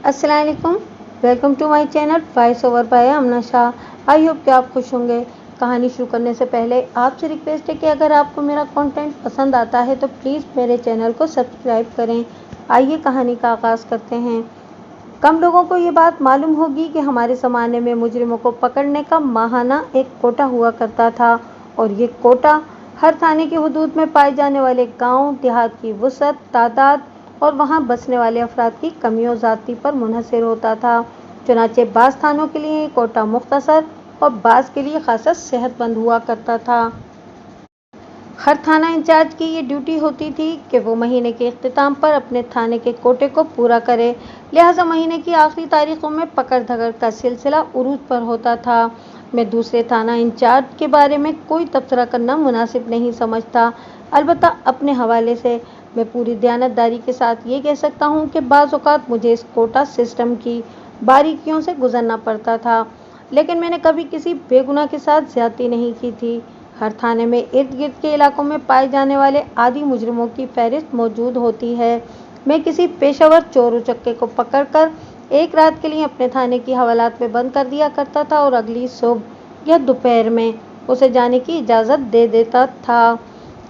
अस्सलाम वालेकुम, welcome to my channel voice over by Amna Shah. I hope कि आप खुश होंगे। कहानी शुरू करने से पहले आपसे रिक्वेस्ट है कि अगर आपको मेरा कंटेंट पसंद आता है तो प्लीज़ मेरे चैनल को सब्सक्राइब करें। आइए कहानी का आगाज़ करते हैं। कम लोगों को ये बात मालूम होगी कि हमारे ज़माने में मुजरिमों को पकड़ने का माहाना एक कोटा हुआ करता था, और ये कोटा हर थाने की हदूद में पाए जाने वाले गाँव देहात की वुसअत, तादाद और वहाँ बसने वाले अफराद की कमियों ज़ाती पर मुनहसर होता था। चुनाचे बाज़ थानों के लिए कोटा मुख्तसर और बाज़ के लिए खासा सेहतमंद हुआ करता था। हर थाना इंचार्ज की ये ड्यूटी होती थी कि वो महीने के इख्तिताम पर अपने थाने के कोटे को पूरा करे। लिहाजा महीने की आखिरी तारीखों में पकड़ धकड़ का सिलसिला उरूज पर होता था। मैं दूसरे थाना इंचार्ज के बारे में कोई तबसरा करना मुनासिब नहीं समझता। अलबत्ता अपने हवाले से मैं पूरी दयानतदारी के साथ ये कह सकता हूँ कि बाज़ औक़ात मुझे इस कोटा सिस्टम की बारीकियों से गुजरना पड़ता था, लेकिन मैंने कभी किसी बेगुनाह के साथ ज़्यादती नहीं की थी। हर थाने में इर्द गिर्द के इलाकों में पाए जाने वाले आदी मुजरिमों की फहरिस्त मौजूद होती है। मैं किसी पेशावर चोर उचक्के को पकड़कर एक रात के लिए अपने थाने की हवालात में बंद कर दिया करता था और अगली सुबह या दोपहर में उसे जाने की इजाज़त दे देता था।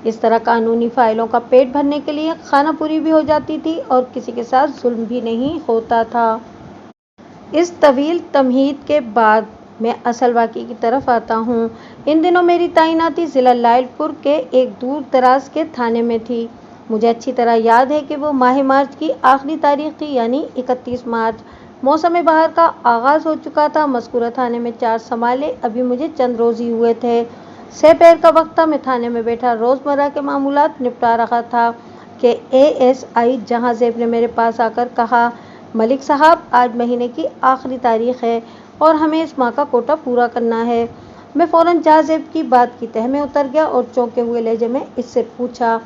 इस तरह कानूनी फ़ाइलों का पेट भरने के लिए खाना पूरी भी हो जाती थी और किसी के साथ जुल्म भी नहीं होता था। इस तवील तमहीद के बाद मैं असल वाक़ई की तरफ आता हूँ। इन दिनों मेरी तैनाती ज़िला लायलपुर के एक दूर दराज के थाने में थी। मुझे अच्छी तरह याद है कि वो माह मार्च की आखिरी तारीख थी, यानी 31 मार्च। मौसम बहार का आगाज़ हो चुका था। मज़कूरा थाने में चार्ज संभाले अभी मुझे चंद रोज़ ही हुए थे। सहपहर का वक्त था। मैं थाने में बैठा रोज़मर्रा के मामूलात निपटा रहा था कि ASI जहां ज़ेब ने मेरे पास आकर कहा, मलिक साहब, आज महीने की आखिरी तारीख है और हमें इस माह का कोटा पूरा करना है। मैं फ़ौरन जहाज़ेब की बात की तह में उतर गया और चौंके हुए लहजे में इससे पूछा,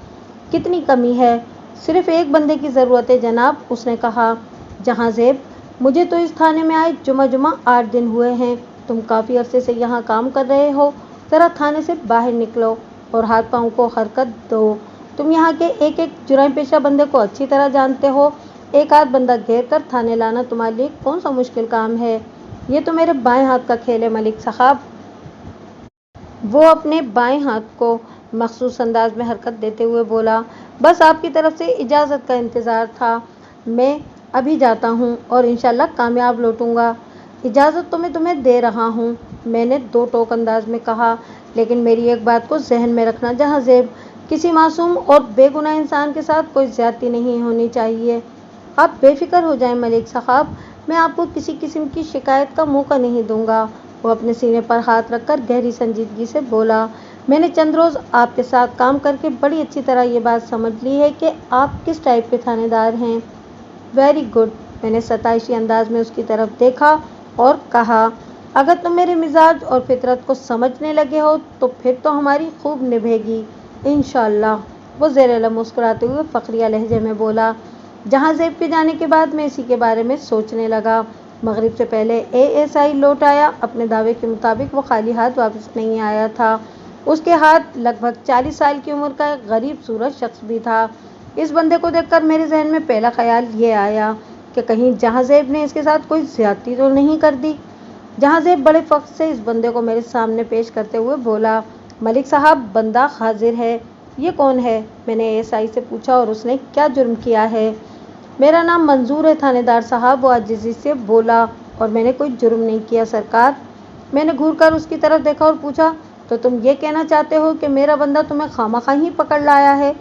कितनी कमी है? सिर्फ एक बंदे की ज़रूरत है जनाब, उसने कहा। जहाज़ेब, मुझे तो इस थाने में आए जुमा 8 दिन हुए हैं। तुम काफ़ी अरसे से यहाँ काम कर रहे हो। ज़रा थाने से बाहर निकलो और हाथ पाँव को हरकत दो। तुम यहाँ के एक एक जुर्म पेशा बंदे को अच्छी तरह जानते हो। एक आध बंदा घेर कर थाने लाना तुम्हारे लिए कौन सा मुश्किल काम है? ये तो मेरे बाएं हाथ का खेल है मलिक साहब। वो अपने बाएं हाथ को मखसूस अंदाज में हरकत देते हुए बोला, बस आपकी तरफ से इजाज़त का इंतज़ार था। मैं अभी जाता हूँ और इंशाल्लाह कामयाब लौटूंगा। इजाज़त तो मैं तुम्हें दे रहा हूँ, मैंने दो टोक अंदाज में कहा, लेकिन मेरी एक बात को जहन में रखना जहाज़ेब, किसी मासूम और बेगुनाह इंसान के साथ कोई ज़्यादती नहीं होनी चाहिए। आप बेफिक्र हो जाएं मलिक साहब, मैं आपको किसी किस्म की शिकायत का मौका नहीं दूंगा। वो अपने सीने पर हाथ रखकर गहरी संजीदगी से बोला, मैंने चंद रोज़ आपके साथ काम करके बड़ी अच्छी तरह ये बात समझ ली है कि आप किस टाइप के थानेदार हैं। वेरी गुड, मैंने सताइशी अंदाज में उसकी तरफ देखा और कहा, अगर तुम मेरे मिजाज और फितरत को समझने लगे हो तो फिर तो हमारी खूब निभेगी इंशाअल्लाह। वो ज़ेर मुस्कुराते हुए फ़ख्रिया लहजे में बोला। जहाज़ेब के जाने के बाद मैं इसी के बारे में सोचने लगा। मगरिब से पहले ASI लौट आया। अपने दावे के मुताबिक वो खाली हाथ वापस नहीं आया था। उसके हाथ लगभग 40 साल की उम्र का एक गरीब सूरत शख्स भी था। इस बंदे को देखकर मेरे जहन में पहला ख्याल ये आया कि कहीं जहाज़ेब ने इसके साथ कोई ज़्यादती तो नहीं कर दी। जहाज़ेब बड़े फ़ख्र से इस बंदे को मेरे सामने पेश करते हुए बोला, मलिक साहब, बंदा हाजिर है। ये कौन है? मैंने ASI से पूछा, और उसने क्या जुर्म किया है? मेरा नाम मंजूर है थानेदार साहब, वो आजिज़ी से बोला, और मैंने कोई जुर्म नहीं किया सरकार। मैंने घूर कर उसकी तरफ देखा और पूछा, तो तुम ये कहना चाहते हो कि मेरा बंदा तुम्हें खामखा ही पकड़ लाया है?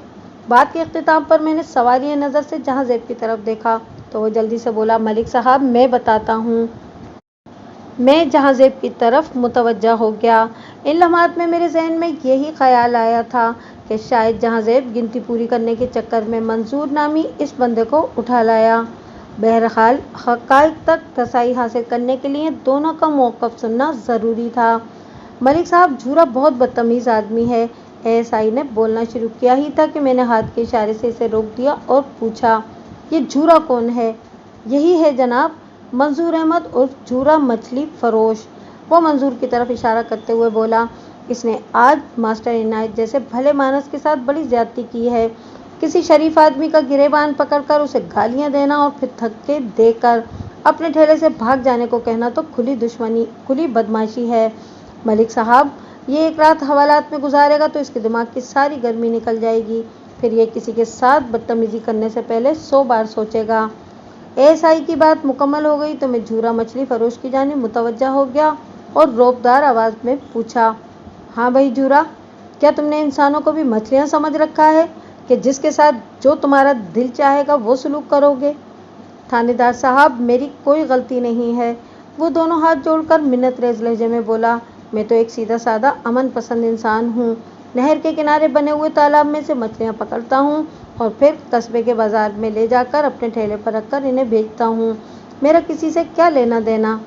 बात के इख्तिताम पर मैंने सवालिया नज़र से जहाज़ेब की तरफ देखा तो वो जल्दी से बोला, मलिक साहब, मैं बताता हूँ। मैं जहाज़ेब की तरफ मुतवज्जा हो गया। इन लम्हात में मेरे जहन में यही ख्याल आया था कि शायद जहाज़ेब गिनती पूरी करने के चक्कर में मंजूर नामी इस बंदे को उठा लाया। बहरहाल हक़ाइक़ तक रसाई हासिल करने के लिए दोनों का मौक़िफ़ सुनना ज़रूरी था। मलिक साहब, झूरा बहुत बदतमीज़ आदमी है। ASI ने बोलना शुरू किया ही था कि मैंने हाथ के इशारे से इसे रोक दिया और पूछा, ये झूरा कौन है? यही है जनाब, मंजूर अहमद उर्फ झूरा मछली फरोश। वो मंजूर की तरफ इशारा करते हुए बोला, इसने आज मास्टर इनायत जैसे भले मानस के साथ बड़ी ज़्यादती की है। किसी शरीफ आदमी का गिरेबान पकड़कर उसे गालियां देना और फिर धक्के देकर अपने ठेले से भाग जाने को कहना तो खुली बदमाशी है। मलिक साहब, ये एक रात हवालात में गुजारेगा तो इसके दिमाग की सारी गर्मी निकल जाएगी, फिर ये किसी के साथ बदतमीजी करने से पहले 100 बार सोचेगा। एएसआई की बात मुकम्मल हो गई तो मैं झूरा मछली फरोश की जानिब मुतवज्जा हो गया और रौबदार आवाज़ में पूछा, हाँ भाई झूरा, क्या तुमने इंसानों को भी मछलियाँ समझ रखा है कि जिसके साथ जो तुम्हारा दिल चाहेगा वो सलूक करोगे? थानेदार साहब, मेरी कोई गलती नहीं है। वो दोनों हाथ जोड़कर मिन्नतरेज़ लहजे में बोला, मैं तो एक सीधा सादा अमन पसंद इंसान हूँ। नहर के किनारे बने हुए तालाब में से मछलियाँ पकड़ता हूँ और फिर कस्बे के बाजार में ले जाकर अपने ठेले पर रखकर इन्हें बेचता हूँ। मेरा किसी से क्या लेना देना?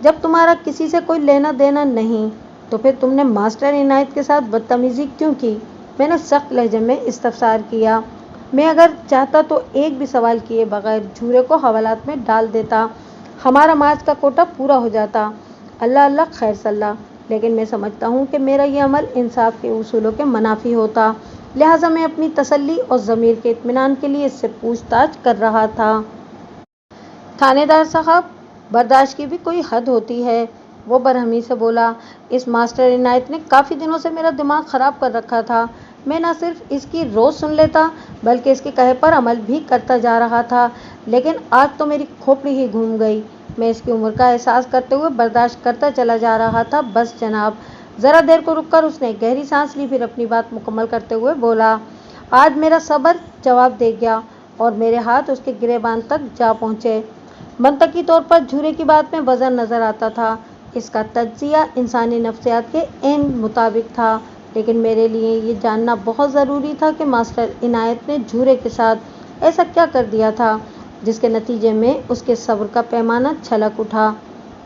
जब तुम्हारा किसी से कोई लेना देना नहीं तो फिर तुमने मास्टर इनायत के साथ बदतमीजी क्यों की? मैंने सख्त लहजे में इस्तफसार किया। मैं अगर चाहता तो एक भी सवाल किए बगैर झूरे को हवालात में डाल देता, हमारा मार्च का कोटा पूरा हो जाता। अल्लाह अल्लाह खैर सल्ला। लेकिन मैं समझता हूँ कि मेरा ये अमल इंसाफ के उसूलों के मुनाफी होता, लिहाजा मैं अपनी तसल्ली और ज़मीर के इत्मीनान के लिए इससे पूछताछ कर रहा था। थानेदार साहब, बर्दाश्त की भी कोई हद होती है। वो बरहमी से बोला, इस मास्टर इनायत ने काफ़ी दिनों से मेरा दिमाग ख़राब कर रखा था। मैं न सिर्फ इसकी रोज़ सुन लेता बल्कि इसके कहे पर अमल भी करता जा रहा था, लेकिन आज तो मेरी खोपड़ी ही घूम गई। मैं इसकी उम्र का एहसास करते हुए बर्दाश्त करता चला जा रहा था। बस जनाब। ज़रा देर को रुककर उसने गहरी सांस ली, फिर अपनी बात मुकम्मल करते हुए बोला, आज मेरा सब्र जवाब दे गया और मेरे हाथ उसके गिरेबान तक जा पहुँचे। मंतकी तौर पर झूरे की बात में वज़न नज़र आता था, इसका तज्ज़िया इंसानी नफ्सियात के ऐन मुताबिक था, लेकिन मेरे लिए ये जानना बहुत ज़रूरी था कि मास्टर इनायत ने झूरे के साथ ऐसा क्या कर दिया था जिसके नतीजे में उसके सब्र का पैमाना छलक उठा।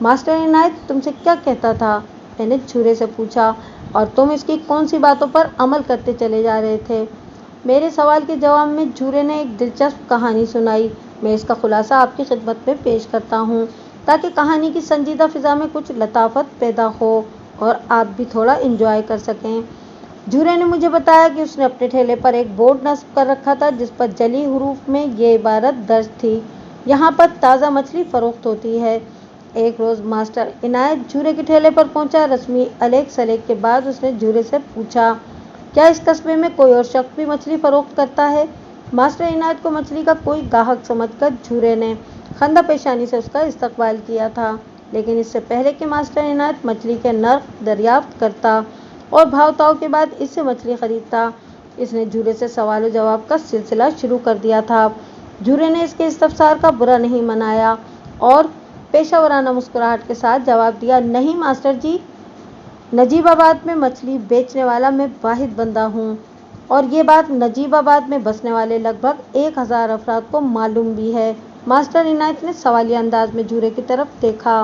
मास्टर इनायत तुमसे क्या कहता था? मैंने झूरे से पूछा, और तुम इसकी कौन सी बातों पर अमल करते चले जा रहे थे? मेरे सवाल के जवाब में झूरे ने एक दिलचस्प कहानी सुनाई। मैं इसका खुलासा आपकी खिदमत में पेश करता हूँ ताकि कहानी की संजीदा फ़िज़ा में कुछ लताफत पैदा हो और आप भी थोड़ा इंजॉय कर सकें। झूरे ने मुझे बताया कि उसने अपने ठेले पर एक बोर्ड नस्ब कर रखा था जिस पर जली हरूफ में ये इबारत दर्ज थी, यहाँ पर ताज़ा मछली फ़रोख्त होती है। एक रोज़ मास्टर इनायत झूरे के ठेले पर पहुँचा। रस्मी अलेक सलेक के बाद उसने झूरे से पूछा, क्या इस कस्बे में कोई और शख्स भी मछली फ़रोख्त करता है? मास्टर इनायत को मछली का कोई गाहक समझकर झूरे ने खंदा पेशानी से उसका इस्तकबाल किया था, लेकिन इससे पहले कि मास्टर इनायत मछली के नर्ख दरियाफ्त करता और भाव-ताव के बाद इससे मछली खरीदता, इसने झूरे से सवाल जवाब का सिलसिला शुरू कर दिया था। झूरे ने इसके इस्तफसार का बुरा नहीं मनाया और पेशावराना मुस्कुराहट के साथ जवाब दिया, नहीं मास्टर जी, नजीबाबाद में मछली बेचने वाला मैं वाहिद बंदा हूँ और ये बात नजीबाबाद में बसने वाले लगभग 1000 अफराद को मालूम भी है। मास्टर इनायत ने सवालिया अंदाज में झूरे की तरफ देखा।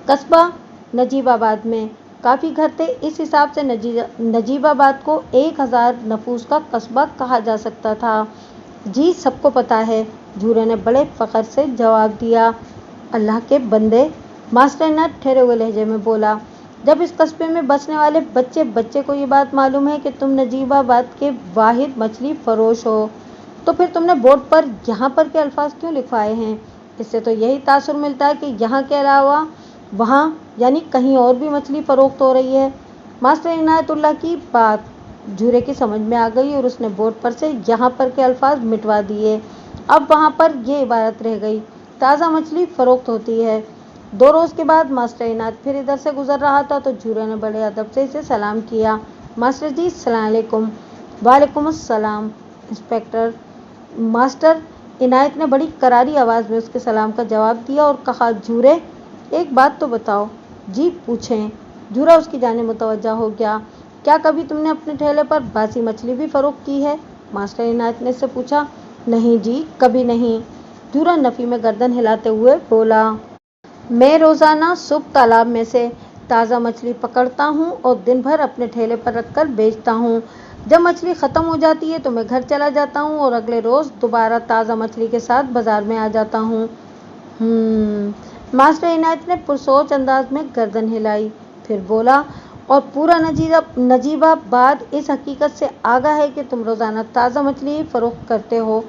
कस्बा नजीबाबाद में काफ़ी घर थे, इस हिसाब से नजीबाबाद को 1000 नफूस का कस्बा कहा जा सकता था। जी सबको पता है, झूरे ने बड़े फ़ख्र से जवाब दिया। अल्लाह के बंदे, मास्टर इनायत ठहरे हुए लहजे में बोला, जब इस कस्बे में बसने वाले बच्चे बच्चे को ये बात मालूम है कि तुम नजीबाबाद के वाहिद मछली फरोश हो, तो फिर तुमने बोर्ड पर यहाँ पर के अल्फाज क्यों लिखवाए हैं? इससे तो यही तासुर मिलता है कि यहाँ के अलावा वहाँ यानी कहीं और भी मछली फ़रोख्त हो रही है। मास्टर इनायतुल्लाह की बात झूरे की समझ में आ गई और उसने बोर्ड पर से यहाँ पर के अल्फाज मिटवा दिए। अब वहाँ पर यह इबारत रह गई, ताज़ा मछली फ़रोख्त होती है। 2 रोज़ के बाद मास्टर इनायत फिर इधर से गुजर रहा था तो झूरे ने बड़े अदब से इसे सलाम किया। मास्टर जी अस्सलाम वालेकुम। वालेकुम अस्सलाम इंस्पेक्टर। मास्टर इनायत ने बड़ी करारी आवाज़ में उसके सलाम का जवाब दिया और कहा, झूरे एक बात तो बताओ। जी पूछें। झूरा उसकी जानिब मुतवज्जा हो गया। क्या कभी तुमने अपने ठेले पर बासी मछली भी फ़रोख्त की है? मास्टर इनायत ने इससे पूछा। नहीं जी, कभी नहीं। झूरा नफ़ी में गर्दन हिलाते हुए बोला, मैं रोज़ाना सुबह तालाब में से ताज़ा मछली पकड़ता हूँ और दिन भर अपने ठेले पर रखकर बेचता हूँ। जब मछली ख़त्म हो जाती है तो मैं घर चला जाता हूँ और अगले रोज़ दोबारा ताज़ा मछली के साथ बाज़ार में आ जाता हूँ। मास्टर इनायत ने पुरसोच अंदाज में गर्दन हिलाई, फिर बोला, और पूरा नजीबाबाद इस हकीकत से आगाह है कि तुम रोज़ाना ताज़ा मछली फ़रोख्त करते हो?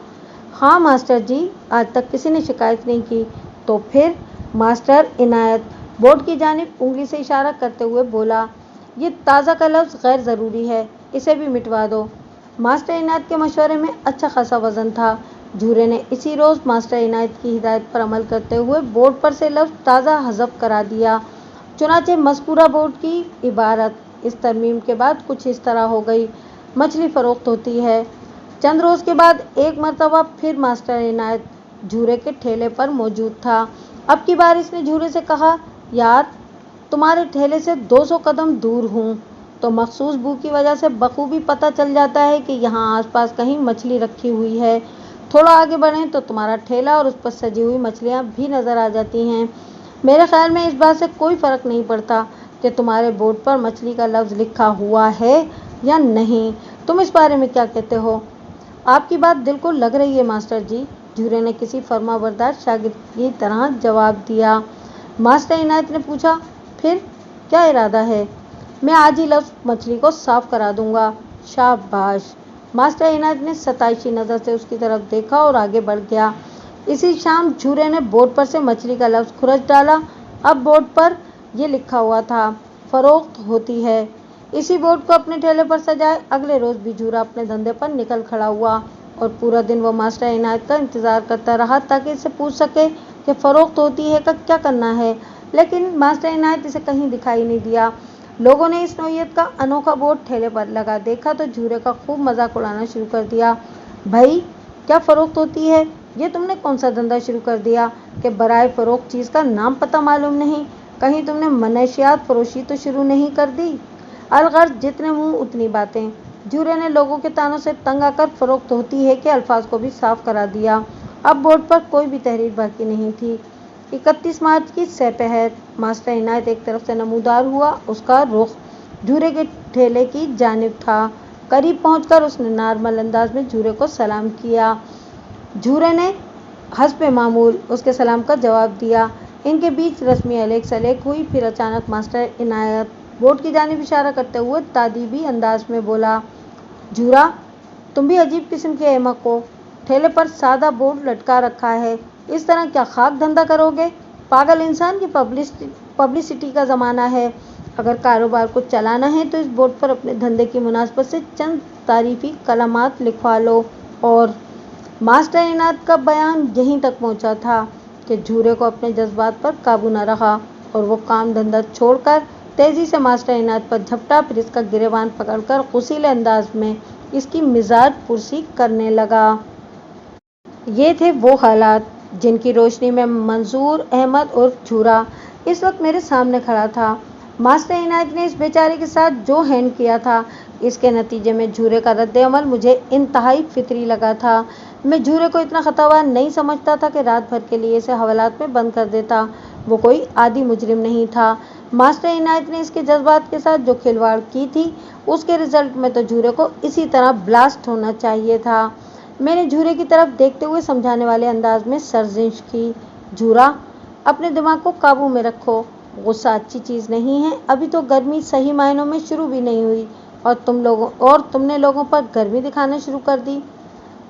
हाँ मास्टर जी, आज तक किसी ने शिकायत नहीं की। तो फिर मास्टर इनायत बोर्ड की जानिब उंगली से इशारा करते हुए बोला, ये ताज़ा का लफ्ज़ गैर ज़रूरी है, इसे भी मिटवा दो। मास्टर इनायत के मशवरे में अच्छा खासा वज़न था। झूरे ने इसी रोज़ मास्टर इनायत की हिदायत पर अमल करते हुए बोर्ड पर से लफ्ज़ ताज़ा हज़फ करा दिया। चुनाचे मज़कूरा बोर्ड की इबारत इस तरमीम के बाद कुछ इस तरह हो गई, मछली फ़रोख्त होती है। चंद रोज़ के बाद एक मरतबा फिर मास्टर इनायत झूरे के ठेले पर मौजूद था। अब की बार इसने झूरे से कहा, यार तुम्हारे ठेले से 200 कदम दूर हूँ, तो मखसूस बू की वजह से बखूबी पता चल जाता है कि यहाँ आसपास कहीं मछली रखी हुई है। थोड़ा आगे बढ़ें तो तुम्हारा ठेला और उस पर सजी हुई मछलियाँ भी नज़र आ जाती हैं। मेरे ख्याल में इस बात से कोई फ़र्क नहीं पड़ता कि तुम्हारे बोर्ड पर मछली का लफ्ज़ लिखा हुआ है या नहीं। तुम इस बारे में क्या कहते हो? आपकी बात दिल को लग रही है मास्टर जी, झूरे ने किसी फर्माबरदार शागिर्द की तरह जवाब दिया। मास्टर इनायत ने पूछा, फिर क्या इरादा है? मैं आज ही लफ्ज़ मछली को साफ करा दूंगा। शाबाश। मास्टर इनायत ने सताइशी नज़र से उसकी तरफ देखा और आगे बढ़ गया। इसी शाम झूरे ने बोर्ड पर से मछली का लफ्ज़ खुरच डाला। अब बोर्ड पर यह लिखा हुआ था, फ़रोख्त होती है। इसी बोर्ड को अपने ठेले पर सजाए अगले रोज़ भी झूरा अपने धंधे पर निकल खड़ा हुआ और पूरा दिन वो मास्टर इनायत का इंतज़ार करता रहा ताकि इससे पूछ सके कि फ़रोख्त होती है का क्या करना है, लेकिन मास्टर इनायत इसे कहीं दिखाई नहीं दिया। लोगों ने इस नौइयत का अनोखा बोर्ड ठेले पर लगा देखा तो झूरे का खूब मजाक उड़ाना शुरू कर दिया। भाई क्या फ़रोख्त होती है? ये तुमने कौन सा धंधा शुरू कर दिया कि बराए फ़रोख्त चीज़ का नाम पता मालूम नहीं? कहीं तुमने मनशियात फरोशी तो शुरू नहीं कर दी? अलगर्ज जितने मुंह उतनी बातें। झूरे ने लोगों के तानों से तंग आकर फ़रोख्त होती है कि अल्फाज को भी साफ करा दिया। अब बोर्ड पर कोई भी तहरीर बाकी नहीं थी। 31 मार्च की सपहर मास्टर इनायत एक तरफ से नमूदार हुआ। उसका रुख झूरे के ठेले की जानिब था। करीब पहुंचकर उसने नॉर्मल अंदाज में झूरे को सलाम किया। झूरे ने हस्बे मामूल उसके सलाम का जवाब दिया। इनके बीच रस्मी अलेख सलेख हुई। फिर अचानक मास्टर इनायत बोर्ड की जानिब इशारा करते हुए तादीबी अंदाज में बोला, झूरा तुम भी अजीब किस्म के अहमक हो। ठेले पर सादा बोर्ड लटका रखा है, इस तरह क्या खाक धंधा करोगे? पागल इंसान की पब्लिसिटी का ज़माना है। अगर कारोबार को चलाना है तो इस बोर्ड पर अपने धंधे की मुनासबत से चंद तारीफ़ी कलमात लिखवा लो। और मास्टर इनायत का बयान यहीं तक पहुंचा था कि झूरे को अपने जज्बात पर काबू न रहा और वो काम धंधा छोड़कर तेज़ी से मास्टर इनायत पर झपटा। फिर इसका गिरेबान पकड़कर गुस्सीले अंदाज में इसकी मिजाज पुरसी करने लगा। ये थे वो हालात जिनकी रोशनी में मंसूर अहमद उर्फ झूरा इस वक्त मेरे सामने खड़ा था। मास्टर इनायत ने इस बेचारे के साथ जो हैंड किया था, इसके नतीजे में झूरे का रद्द-ए-अमल मुझे इंतहाई फितरी लगा था। मैं झूरे को इतना ख़तावार नहीं समझता था कि रात भर के लिए इसे हवालात में बंद कर देता। वो कोई आदी मुजरिम नहीं था। मास्टर इनायत ने इसके जज्बात के साथ जो खिलवाड़ की थी, उसके रिजल्ट में तो झूरे को इसी तरह ब्लास्ट होना चाहिए था। मैंने झूरे की तरफ देखते हुए समझाने वाले अंदाज में सरजिश की, झूरा अपने दिमाग को काबू में रखो। गुस्सा अच्छी चीज़ नहीं है। अभी तो गर्मी सही मायनों में शुरू भी नहीं हुई और तुमने लोगों पर गर्मी दिखाना शुरू कर दी।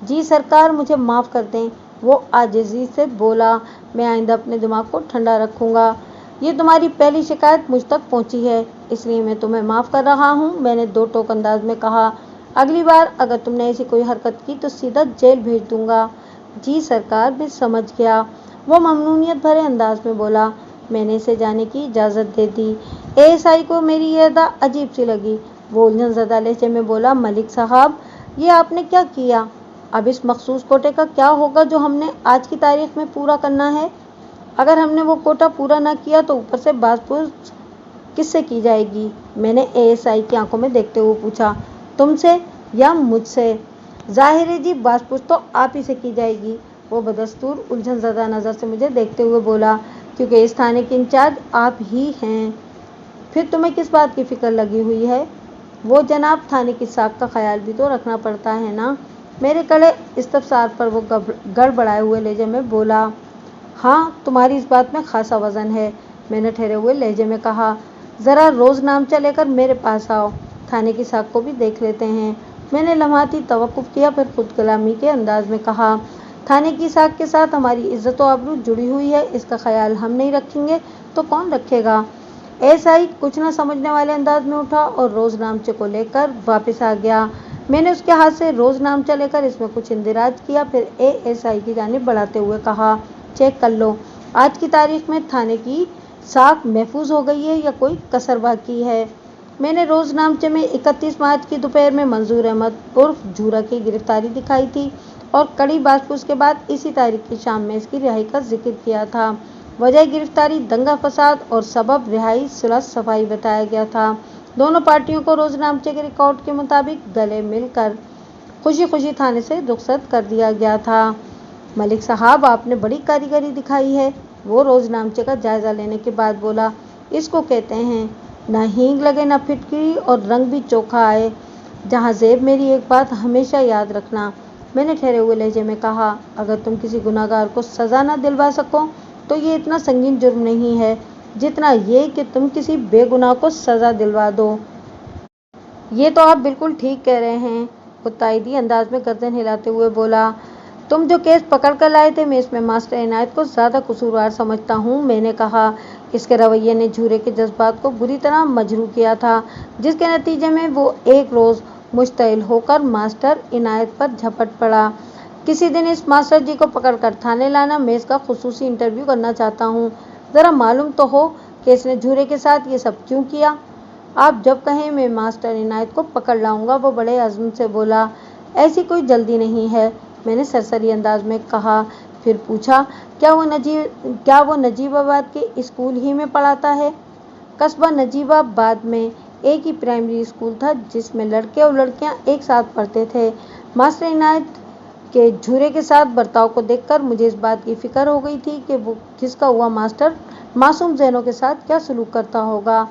जी सरकार मुझे माफ़ कर दें, वो आजिज़ी से बोला। मैं आइंदा अपने दिमाग को ठंडा रखूँगा। ये तुम्हारी पहली शिकायत मुझ तक पहुँची है, इसलिए मैं तुम्हें माफ़ कर रहा हूँ, मैंने दो टोक अंदाज में कहा। अगली बार अगर तुमने ऐसी कोई हरकत की तो सीधा जेल भेज दूँगा। जी सरकार मैं समझ गया, वो ममनूनियत भरे अंदाज में बोला। मैंने इसे जाने की इजाज़त दे दी। एएसआई को मेरी यह अदा अजीब सी लगी। वो उलझनज़दा लहजे में बोला, मलिक साहब ये आपने क्या किया? अब इस मखसूस कोटे का क्या होगा जो हमने आज की तारीख में पूरा करना है? अगर हमने वो कोटा पूरा ना किया तो ऊपर से बाज़पूछ किससे की जाएगी? मैंने एएसआई की आंखों में देखते हुए पूछा, तुमसे या मुझसे? जाहिर है जी, बाज़पूछ तो आप ही से की जाएगी। वो बदस्तूर उलझनज़दा नज़र से मुझे देखते हुए बोला, क्योंकि इस थाने के इंचार्ज आप ही हैं। फिर तुम्हें किस बात की फ़िक्र लगी हुई है? वो जनाब थाने की साख का ख्याल भी तो रखना पड़ता है ना। मेरे कड़े इस्तफसार पर वो गड़बड़ाए हुए लहजे में बोला, हाँ तुम्हारी इस बात में खासा वज़न है। मैंने ठहरे हुए लहजे में कहा, ज़रा रोज़ नामचा लेकर मेरे पास आओ, थाने की साख को भी देख लेते हैं। मैंने लम्हाती तवक्कुफ़ किया, फिर खुद कलामी के अंदाज में कहा, थाने की साख के साथ हमारी इज्जत और आबरू जुड़ी हुई है, इसका ख्याल हम नहीं रखेंगे तो कौन रखेगा। एसआई कुछ न समझने वाले अंदाज में उठा और रोज नामचे को लेकर वापस आ गया। मैंने उसके हाथ से रोज नामचा लेकर इसमें कुछ इंदिराज किया, फिर एएसआई की जानिब बढ़ाते हुए कहा, चेक कर लो, आज की तारीख में थाने की साख महफूज हो गई है या कोई कसर बाकी है। मैंने रोज नामचे में 31 मार्च की दोपहर में मंजूर अहमद उर्फ झूरा की गिरफ्तारी दिखाई थी और कड़ी बातपूछ के बाद इसी तारीख की शाम में इसकी रिहाई का जिक्र किया था। वजह गिरफ्तारी दंगा फसाद और सबब रिहाई सुलह सफाई बताया गया था। दोनों पार्टियों को रोज नामचे के रिकॉर्ड के मुताबिक गले मिलकर खुशी खुशी थाने से रुखसत कर दिया गया था। मलिक साहब, आपने बड़ी कारीगरी दिखाई है, वो रोज नामचे का जायजा लेने के बाद बोला। इसको कहते हैं ना हींग लगे ना फिटकरी और रंग भी चोखा आए। जहाँ जेब, मेरी एक बात हमेशा याद रखना, मैंने ठहरे हुए लहजे में कहा, अगर तुम किसी गुनाहगार को सजा न दिलवा सको तो ये इतना संगीन जुर्म नहीं है जितना ये कि तुम किसी बेगुनाह को सजा दिलवा दो। ये तो आप बिल्कुल ठीक कह रहे हैं, वो ताइदी अंदाज में गर्दन हिलाते हुए बोला। तुम जो केस पकड़ कर लाए थे, मैं इसमें मास्टर इनायत को ज़्यादा कसूरवार समझता हूँ, मैंने कहा। इसके रवैये ने झूरे के जज्बात को बुरी तरह मजरू किया था, जिसके नतीजे में वो एक रोज़ मुश्तइल होकर मास्टर इनायत पर झपट पड़ा। किसी दिन इस मास्टर जी को पकड़कर थाने लाना, मैं इसका खुसूसी इंटरव्यू करना चाहता हूँ। ज़रा मालूम तो हो कि इसने झूरे के साथ ये सब क्यों किया। आप जब कहें मैं मास्टर इनायत को पकड़ लाऊंगा, वो बड़े अज़्म से बोला। ऐसी कोई जल्दी नहीं है, मैंने सरसरी अंदाज में कहा। फिर पूछा, क्या वो नजीबाबाद के स्कूल ही में पढ़ाता है। कस्बा नजीबाबाद में एक ही प्राइमरी स्कूल था जिसमें लड़के और लड़कियां एक साथ पढ़ते थे। मास्टर इनायत के झूरे के साथ बर्ताव को देखकर मुझे इस बात की फिक्र हो गई थी कि वो खिसका हुआ मास्टर मासूम ज़हनों के साथ क्या सलूक करता होगा।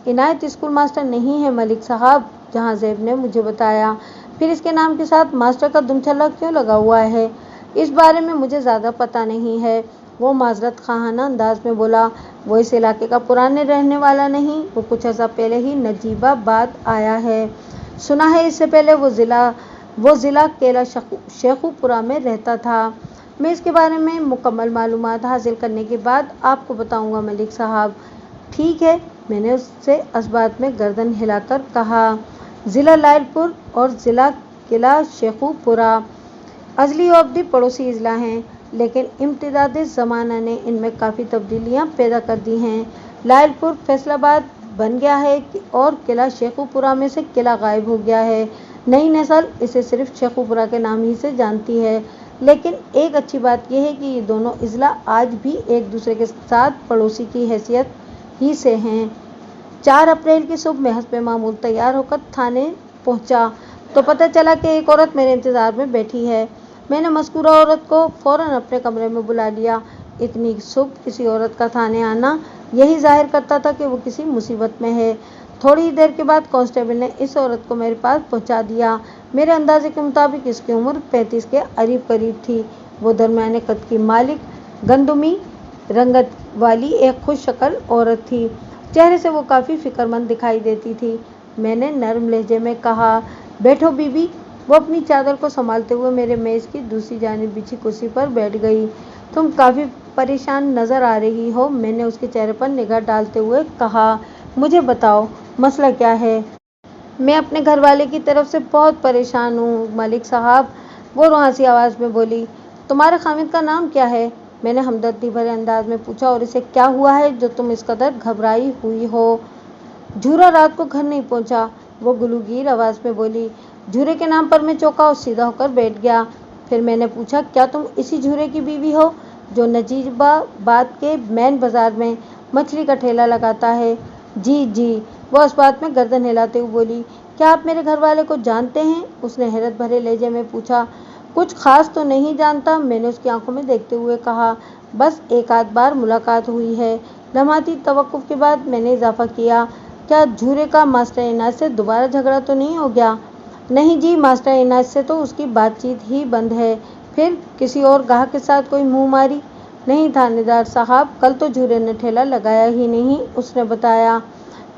इनायत स्कूल मास्टर नहीं है मलिक साहब, जहाँ ज़ैब ने मुझे बताया। फिर इसके नाम के साथ मास्टर का दुमछल्ला क्यों लगा हुआ है, इस बारे में मुझे ज़्यादा पता नहीं है, वो माजरत खाना अंदाज में बोला। वो इस इलाके का पुराने रहने वाला नहीं, वो कुछ अर्सा पहले ही नजीबाबाद आया है। सुना है इससे पहले वो ज़िला केला शेखुपुरा में रहता था। मैं इसके बारे में मुकम्मल मालूमात हासिल करने के बाद आपको बताऊंगा मलिक साहब। ठीक है, मैंने उससे असबात में गर्दन हिलाकर कहा। ज़िला लायलपुर और ज़िला किला शेखुपुरा अजली और अब्दी पड़ोसी अजला हैं, लेकिन इम्तिदाद ज़माना ने इनमें काफ़ी तब्दीलियाँ पैदा कर दी हैं। लायलपुर फैसलाबाद बन गया है और किला शेखुपुरा में से किला गायब हो गया है। नई नस्ल इसे सिर्फ शेखुपुरा के नाम ही से जानती है, लेकिन एक अच्छी बात यह है कि ये दोनों अजला आज भी एक दूसरे के साथ पड़ोसी की हैसियत ही से हैं। 4 अप्रैल की सुबह मैं हस्बे मामूल तैयार होकर थाने पहुंचा तो पता चला कि एक औरत मेरे इंतज़ार में बैठी है। मैंने मज़कूरा औरत को फ़ौरन अपने कमरे में बुला लिया। इतनी सुबह किसी औरत का थाने आना यही जाहिर करता था कि वो किसी मुसीबत में है। थोड़ी ही देर के बाद कांस्टेबल ने इस औरत को मेरे पास पहुंचा दिया। मेरे अंदाजे के मुताबिक इसकी उम्र 35 के करीब थी। वो दरमियाने कद की मालिक गंदुमी रंगत वाली एक खुश शक्ल औरत थी। चेहरे से वो काफ़ी फिक्रमंद दिखाई देती थी। मैंने नरम लहजे में कहा, बैठो बीबी। वो अपनी चादर को संभालते हुए मेरे मेज़ की दूसरी जानिब बिछी कुर्सी पर बैठ गई। तुम काफ़ी परेशान नज़र आ रही हो, मैंने उसके चेहरे पर निगाह डालते हुए कहा। मुझे बताओ, मसला क्या है। मैं अपने घर वाले की तरफ से बहुत परेशान हूँ मलिक साहब, वो रुहासी आवाज़ में बोली। तुम्हारे खामिद का नाम क्या है, मैंने हमदर्दी भरे अंदाज में पूछा। और इसे क्या हुआ है जो तुम इस कदर घबराई हुई हो। झूरा रात को घर नहीं पहुँचा, वो गुलूगीर आवाज़ में बोली। झूरे के नाम पर मैं चौंका और सीधा होकर बैठ गया। फिर मैंने पूछा, क्या तुम इसी झूरे की बीवी हो जो नजीबाबाद के मैन बाज़ार में मछली का ठेला लगाता है। जी जी, वो इस बात में गर्दन हिलाते हुए बोली। क्या आप मेरे घर वाले को जानते हैं, उसने हैरत भरे लहजे में पूछा। कुछ खास तो नहीं जानता, मैंने उसकी आंखों में देखते हुए कहा। बस एक आध बार मुलाकात हुई है। लम्हाती तवक्कुफ के बाद मैंने इजाफा किया, क्या झूरे का मास्टर इनायत से दोबारा झगड़ा तो नहीं हो गया। नहीं जी, मास्टर इनायत से तो उसकी बातचीत ही बंद है। फिर किसी और गाहक के साथ कोई मुँह मारी। नहीं थानेदार साहब, कल तो झूरे ने ठेला लगाया ही नहीं, उसने बताया।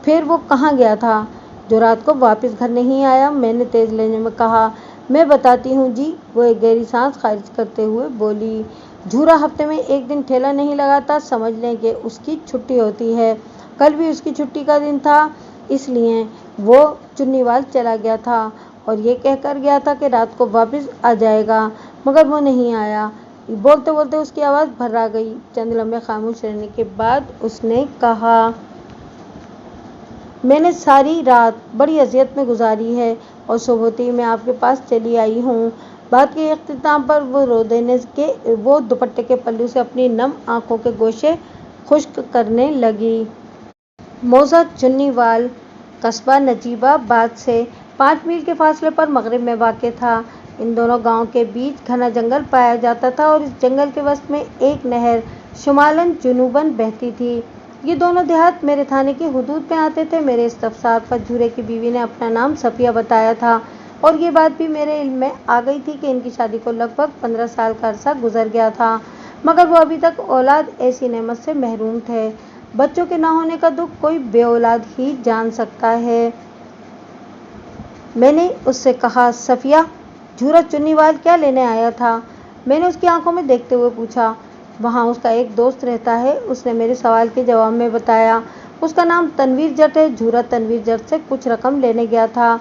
फिर वो कहाँ गया था। जो रात को वापस घर नहीं आया, मैंने तेज लहजे में कहा। मैं बताती हूँ जी, वो एक गहरी सांस खारिज करते हुए बोली। झूरा हफ्ते में एक दिन ठेला नहीं लगाता, समझ लें कि उसकी छुट्टी होती है। कल भी उसकी छुट्टी का दिन था, इसलिए वो चुन्नीवाल चला गया था और ये कहकर गया था कि रात को वापस आ जाएगा, मगर वो नहीं आया। बोलते बोलते उसकी आवाज़ भर्रा गई। चंद लम्हे खामोश रहने के बाद उसने कहा, मैंने सारी रात बड़ी अज़ियत में गुजारी है और सुबह होते ही मैं आपके पास चली आई हूँ। बात के इख्तिताम पर वो रो देने के वो दुपट्टे के पल्लू से अपनी नम आंखों के गोशे खुश्क करने लगी। मौजा चुन्नीवाल कस्बा नजीबाबाद से 5 मील के फासले पर मगरिब में वाक़ था। इन दोनों गांव के बीच घना जंगल पाया जाता था और इस जंगल के वसत में एक नहर शुमालन जुनूबन बहती थी। ये दोनों देहात मेरे थाने की हुदूद में आते थे। मेरे इस्तफसार पर झूरे की बीवी ने अपना नाम सफिया बताया था और ये बात भी मेरे इल्म में आ गई थी कि इनकी शादी को लगभग 15 साल का अरसा गुजर गया था, मगर वो अभी तक औलाद ऐसी नेमत से महरूम थे। बच्चों के ना होने का दुख कोई बेऔलाद ही जान सकता है। मैंने उससे कहा, सफिया, झूरा चुन्नीवाल क्या लेने आया था? मैंने उसकी आंखों में देखते हुए पूछा। वहाँ उसका एक दोस्त रहता है, उसने मेरे सवाल के जवाब में बताया। उसका नाम तनवीर जट है। झूरा तनवीर जट से कुछ रकम लेने गया था।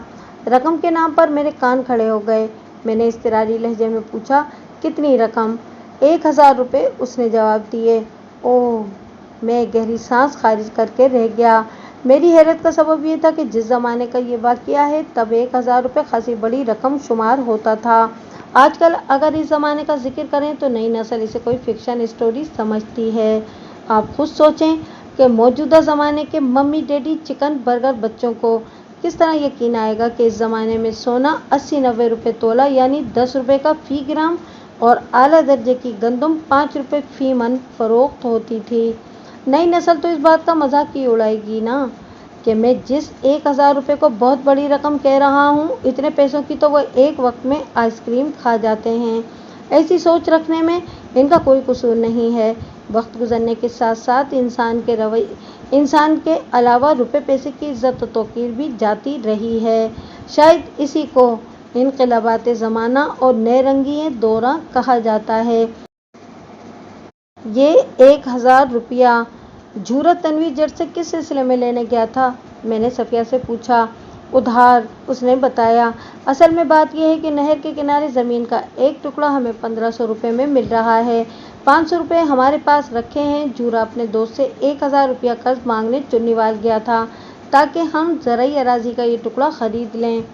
रकम के नाम पर मेरे कान खड़े हो गए। मैंने इस्तिरारी लहजे में पूछा, कितनी रकम? 1000 रुपये, उसने जवाब दिए। ओह! मैं गहरी सांस खारिज करके रह गया। मेरी हैरत का सबब ये था कि जिस ज़माने का ये वाक़या है, तब 1000 रुपये खासी बड़ी रकम शुमार होता था। आजकल अगर इस ज़माने का जिक्र करें तो नई नस्ल इसे कोई फिक्शन स्टोरी समझती है। आप खुद सोचें कि मौजूदा ज़माने के मम्मी डैडी चिकन बर्गर बच्चों को किस तरह यकीन आएगा कि इस ज़माने में सोना 80-90 रुपये तोला यानी 10 रुपये का फ़ी ग्राम और आला दर्जे की गंदम 5 रुपये फ़ी मन फ़रोख्त होती थी। नई नस्ल तो इस बात का मजाक ही उड़ाएगी ना कि मैं जिस 1000 रुपये को बहुत बड़ी रकम कह रहा हूँ, इतने पैसों की तो वो एक वक्त में आइसक्रीम खा जाते हैं। ऐसी सोच रखने में इनका कोई कसूर नहीं है। वक्त गुजरने के साथ साथ इंसान के अलावा रुपए पैसे की इज्जत और तौकीर भी जाती रही है। शायद इसी को इनकलाबात ज़माना और नए रंगीए दौरा कहा जाता है। ये 1000 रुपया झूरा तनवीर जट से किस सिलसिले में लेने गया था? मैंने सफिया से पूछा। उधार, उसने बताया। असल में बात यह है कि नहर के किनारे ज़मीन का एक टुकड़ा हमें 1500 रुपये में मिल रहा है। 500 रुपये हमारे पास रखे हैं। झूरा अपने दोस्त से 1000 रुपया कर्ज मांगने चुन्नीवाल गया था ताकि हम ज़राई अराजी का ये टुकड़ा खरीद लें।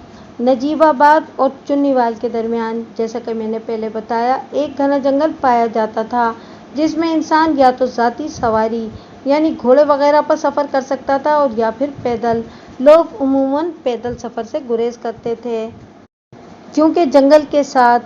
नजीबाबाद और चुन्नीवाल के दरमियान, जैसा कि मैंने पहले बताया, एक घना जंगल पाया जाता था जिसमें इंसान या तो ज़ाती सवारी यानी घोड़े वगैरह पर सफ़र कर सकता था और या फिर पैदल। लोग उमूमन पैदल सफ़र से गुरेज करते थे क्योंकि जंगल के साथ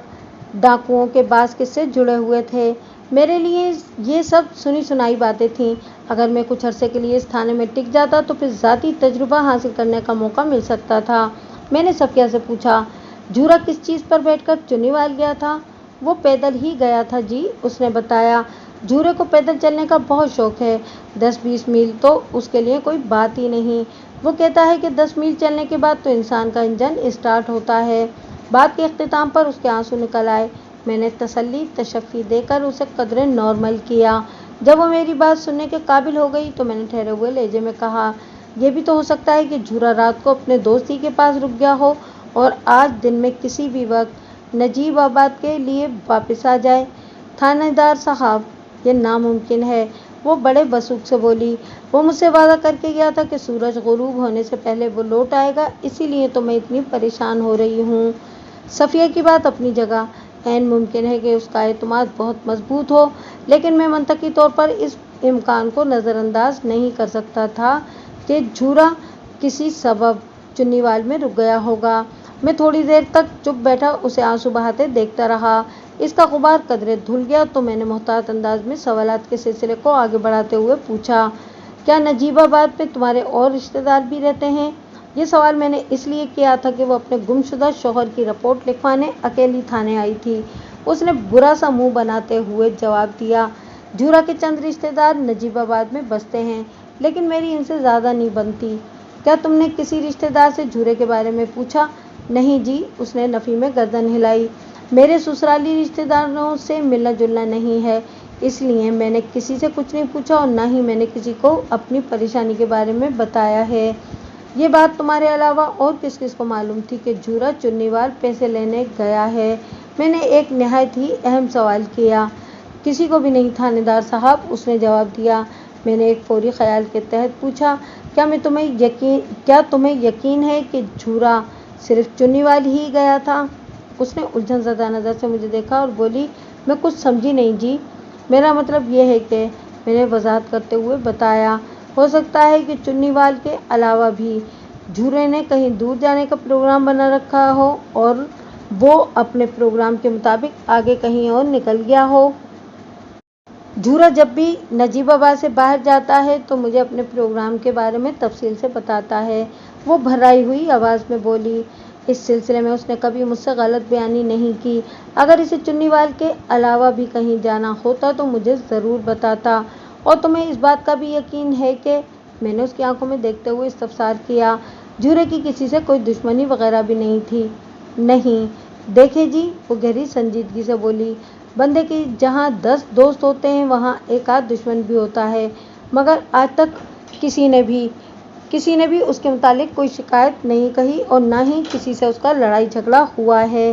डाकुओं के बाज़ किस्से जुड़े हुए थे। मेरे लिए ये सब सुनी सुनाई बातें थीं। अगर मैं कुछ अरसे के लिए इस थाने में टिक जाता तो फिर ज़ाती तजुर्बा हासिल करने का मौका मिल सकता था। मैंने सफिया से पूछा, झूरा किस चीज़ पर बैठकर चुन्नीवाल गया था? वो पैदल ही गया था जी, उसने बताया। झूरे को पैदल चलने का बहुत शौक है। 10-20 मील तो उसके लिए कोई बात ही नहीं। वो कहता है कि 10 मील चलने के बाद तो इंसान का इंजन स्टार्ट होता है। बात के इख्तिताम पर उसके आंसू निकल आए। मैंने तसल्ली तशफ़ी देकर उसे कदरे नॉर्मल किया। जब वो मेरी बात सुनने के काबिल हो गई तो मैंने ठहरे हुए लहजे में कहा, यह भी तो हो सकता है कि झूरा रात को अपने दोस्ती के पास रुक गया हो और आज दिन में किसी भी वक्त नजीबाबाद के लिए वापस आ जाए। थानेदार साहब, ये नामुमकिन है, वो बड़े वसूख से बोली। वो मुझसे वादा करके गया था कि सूरज गुरूब होने से पहले वो लौट आएगा, इसीलिए तो मैं इतनी परेशान हो रही हूँ। सफिया की बात अपनी जगह। ऐन मुमकिन है कि उसका एतमाद बहुत मजबूत हो, लेकिन मैं मंतकी तौर पर इस इम्कान को नज़रअंदाज नहीं कर सकता था कि झूरा किसी सबब चुन्नीवाल में रुक गया होगा। मैं थोड़ी देर तक चुप बैठा उसे आंसू बहाते देखता रहा। इसका गुबार कदरे धुल गया तो मैंने मोहतात अंदाज में सवालात के सिलसिले को आगे बढ़ाते हुए पूछा, क्या नजीबाबाद में तुम्हारे और रिश्तेदार भी रहते हैं? ये सवाल मैंने इसलिए किया था कि वो अपने गुमशुदा शौहर की रिपोर्ट लिखवाने अकेली थाने आई थी। उसने बुरा सा मुंह बनाते हुए जवाब दिया, झूरा के चंद रिश्तेदार नजीबाबाद में बसते हैं, लेकिन मेरी इनसे ज़्यादा नहीं बनती। क्या तुमने किसी रिश्तेदार से झूरे के बारे में पूछा? नहीं जी, उसने नफी में गर्दन हिलाई। मेरे ससुराली रिश्तेदारों से मिलना जुलना नहीं है, इसलिए मैंने किसी से कुछ नहीं पूछा और ना ही मैंने किसी को अपनी परेशानी के बारे में बताया है। ये बात तुम्हारे अलावा और किस किस को मालूम थी कि झूरा चुन्नीवाल पैसे लेने गया है? मैंने एक नहायत ही अहम सवाल किया। किसी को भी नहीं थानेदार साहब, उसने जवाब दिया। मैंने एक फौरी ख्याल के तहत पूछा, क्या तुम्हें यकीन है कि झूरा सिर्फ चुन्नीवाल ही गया था? उसने उलझन ज़दा नज़र से मुझे देखा और बोली, मैं कुछ समझी नहीं जी। मेरा मतलब ये है कि, मैंने वजाहत करते हुए बताया, हो सकता है कि चुन्नीवाल के अलावा भी झूरे ने कहीं दूर जाने का प्रोग्राम बना रखा हो और वो अपने प्रोग्राम के मुताबिक आगे कहीं और निकल गया हो। झूरा जब भी नजीबाबाद से बाहर जाता है तो मुझे अपने प्रोग्राम के बारे में तफसील से बताता है। वो भर्राई हुई आवाज़ में बोली। इस सिलसिले में उसने कभी मुझसे गलत बयानी नहीं की। अगर इसे चुन्नीवाल के अलावा भी कहीं जाना होता तो मुझे ज़रूर बताता। और तुम्हें इस बात का भी यकीन है कि, मैंने उसकी आंखों में देखते हुए इस्तफसार किया। झूरे की किसी से कोई दुश्मनी वगैरह भी नहीं थी। नहीं, देखे जी, वो गहरी संजीदगी से बोली, बंदे की जहाँ 10 दोस्त होते हैं वहाँ एक आध दुश्मन भी होता है, मगर आज तक किसी ने भी उसके मुतालिक कोई शिकायत नहीं कही और ना ही किसी से उसका लड़ाई झगड़ा हुआ है।